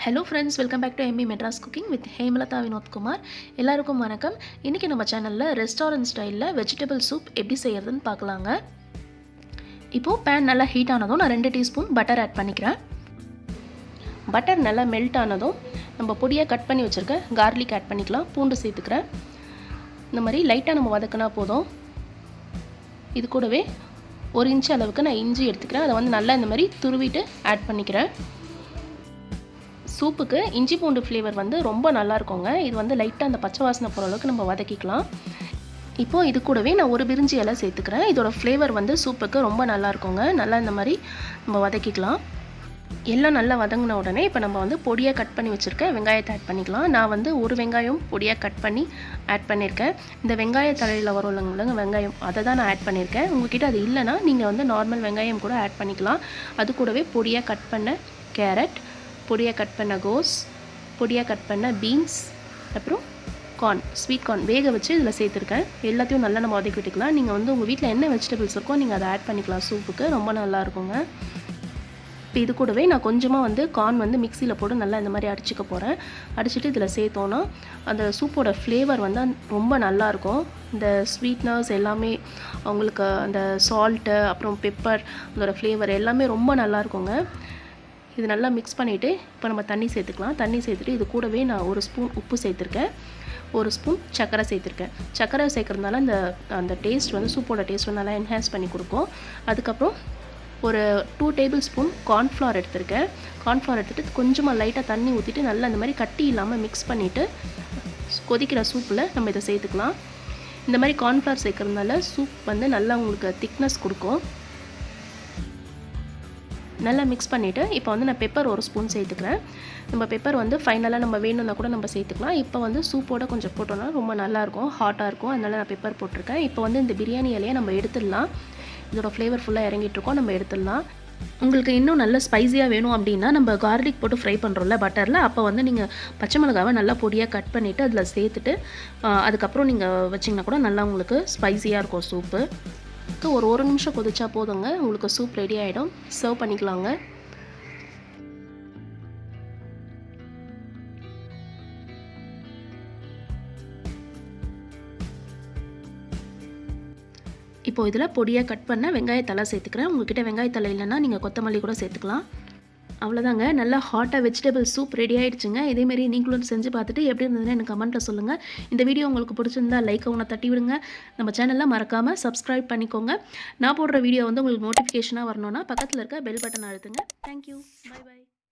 Hello friends, welcome back to MP Madras cooking with Hemalatha Vinothkumar. எல்லாருக்கும் வணக்கம். இன்றைக்கி நம்ம சேனலில் ரெஸ்டாரண்ட் ஸ்டைலில் வெஜிடபிள் சூப் எப்படி செய்கிறதுன்னு பார்க்கலாங்க. இப்போது பேன் நல்லா ஹீட் ஆனதும் நான் 2 டீஸ்பூன் பட்டர் ஆட் பண்ணிக்கிறேன். பட்டர் நல்லா மெல்ட் ஆனதும் நம்ம பொடியாக கட் பண்ணி வச்சுருக்க கார்லிக் ஆட் பண்ணிக்கலாம். பூண்டு சேர்த்துக்கிறேன். இந்த மாதிரி லைட்டாக நம்ம வதக்கினா போதும். இது கூடவே 1 இன்ச் அளவுக்கு நான் இஞ்சி எடுத்துக்கிறேன். அதை வந்து நல்லா இந்த மாதிரி துருவிட்டு ஆட் பண்ணிக்கிறேன். சூப்புக்கு இஞ்சி பூண்டு ஃப்ளேவர் வந்து ரொம்ப நல்லா இருக்குங்க. இது வந்து லைட்டாக அந்த பச்சை வாசனை போகிற அளவுக்கு நம்ம வதக்கிக்கலாம். இப்போது இது கூடவே நான் ஒரு பிரிஞ்சி இலை சேர்த்துக்கிறேன். இதோட ஃப்ளேவர் வந்து சூப்புக்கு ரொம்ப நல்லா இருக்குங்க. நல்லா இந்த மாதிரி நம்ம வதக்கிக்கலாம். எல்லாம் நல்லா வதங்கின உடனே இப்போ நம்ம வந்து பொடியாக கட் பண்ணி வச்சுருக்க வெங்காயத்தை ஆட் பண்ணிக்கலாம். நான் வந்து ஒரு வெங்காயம் பொடியாக கட் பண்ணி ஆட் பண்ணியிருக்கேன். இந்த வெங்காய தலையில் வரும் இல்லைங்க வெங்காயம், அதை தான் நான் ஆட் பண்ணியிருக்கேன். உங்கள்கிட்ட அது இல்லைன்னா நீங்கள் வந்து நார்மல் வெங்காயம் கூட ஆட் பண்ணிக்கலாம். அது கூடவே பொடியாக கட் பண்ண கேரட், பொடியாக கட் பண்ண கோஸ், பொடியாக கட் பண்ண பீன்ஸ், அப்புறம் கார்ன், ஸ்வீட் கார்ன் வேக வச்சு இதில் சேர்த்துருக்கேன். எல்லாத்தையும் நல்லா நம்ம வதக்கி விட்டுக்கலாம். நீங்கள் வந்து உங்கள் வீட்டில் என்ன வெஜிடபிள்ஸ் இருக்கோ நீங்கள் அதை ஆட் பண்ணிக்கலாம். சூப்புக்கு ரொம்ப நல்லா இருக்குங்க. இப்போ இது கூடவே நான் கொஞ்சமாக வந்து கார்ன் வந்து மிக்சியில் போட்டு நல்லா இந்த மாதிரி அடிச்சுக்க போகிறேன். அடிச்சுட்டு இதில் சேர்த்தோன்னா அந்த சூப்போட ஃப்ளேவர் வந்து ரொம்ப நல்லாயிருக்கும். இந்த ஸ்வீட்னஸ் எல்லாமே அவங்களுக்கு அந்த சால்ட்டு அப்புறம் பெப்பர் அதோடய ஃப்ளேவர் எல்லாமே ரொம்ப நல்லாயிருக்குங்க. இது நல்லா மிக்ஸ் பண்ணிவிட்டு இப்போ நம்ம தண்ணி சேர்த்துக்கலாம். தண்ணி சேர்த்துட்டு இது கூடவே நான் 1 ஸ்பூன் உப்பு சேர்த்துருக்கேன். 1 ஸ்பூன் சர்க்கரை சேர்த்துருக்கேன். சர்க்கரை சேர்க்குறதுனால அந்த டேஸ்ட் வந்து சூப்போட டேஸ்ட் வந்து நல்லா என்ஹான்ஸ் பண்ணி கொடுக்கும். அதுக்கப்புறம் ஒரு 2 டேபிள் ஸ்பூன் கார்ன்ஃப்ளவர் எடுத்துருக்கேன். கார்ன்ஃப்ளவர் எடுத்துகிட்டு கொஞ்சமாக லைட்டாக தண்ணி ஊற்றிட்டு நல்லா இந்த மாதிரி கட்டி இல்லாமல் மிக்ஸ் பண்ணிவிட்டு கொதிக்கிற சூப்பில் நம்ம இதை சேர்த்துக்கலாம். இந்த மாதிரி கார்ன்ஃப்ளவர் சேர்க்குறதுனால சூப் வந்து நல்லா உங்களுக்கு திக்னஸ் கொடுக்கும். நல்லா மிக்ஸ் பண்ணிவிட்டு இப்போ வந்து நான் பெப்பர் 1 ஸ்பூன் சேர்த்துக்கிறேன். நம்ம பெப்பர் வந்து ஃபைனலாக நம்ம வேணும்னா கூட நம்ம சேர்த்துக்கலாம். இப்போ வந்து சூப்போட கொஞ்சம் போட்டோன்னா ரொம்ப நல்லாயிருக்கும், ஹாட்டாக இருக்கும். அதனால் நான் பெப்பர் போட்டிருக்கேன். இப்போ வந்து இந்த பிரியாணி இலையை நம்ம எடுத்துடலாம். இதோட ஃப்ளேவர் ஃபுல்லாக இறங்கிட்டுருக்கோம், நம்ம எடுத்துடலாம். உங்களுக்கு இன்னும் நல்ல ஸ்பைஸியாக வேணும் அப்படின்னா நம்ம கார்லிக் போட்டு ஃப்ரை பண்ணுறோம்ல பட்டரில், அப்போ வந்து நீங்கள் பச்சை மிளகாவை நல்லா பொடியாக கட் பண்ணிவிட்டு அதில் சேர்த்துட்டு அதுக்கப்புறம் நீங்கள் வச்சிங்கன்னா கூட நல்லா உங்களுக்கு ஸ்பைஸியாக இருக்கும் சூப்பு. ஒரு நிமிஷம் கொதிச்சா போதுங்க, உங்களுக்கு சூப் ரெடி ஆகிடும். சர்வ் பண்ணிக்கலாங்க. இப்போது இதில் பொடியாக கட் பண்ண வெங்காயத்தலை சேர்த்துக்கிறேன். உங்கள்கிட்ட வெங்காயத்தலை இல்லைன்னா நீங்கள் கொத்தமல்லி கூட சேர்த்துக்கலாம். அவ்வளோதாங்க, நல்லா ஹாட்டாக வெஜிடபிள் சூப் ரெடி ஆகிடுச்சுங்க. இதேமாரி நீங்களும் செஞ்சு பார்த்துட்டு எப்படி இருந்ததுன்னு எனக்கு கமெண்ட்டில் சொல்லுங்கள். இந்த வீடியோ உங்களுக்கு பிடிச்சிருந்தா லைக்கை ஒன்று தட்டி விடுங்க. நம்ம சேனலில் மறக்காமல் சப்ஸ்கிரைப் பண்ணிக்கோங்க. நான் போடுற வீடியோ வந்து உங்களுக்கு நோட்டிஃபிகேஷனாக வரணுன்னா பக்கத்தில் இருக்க பெல் பட்டன் அழுத்துங்க. Thank you, bye by.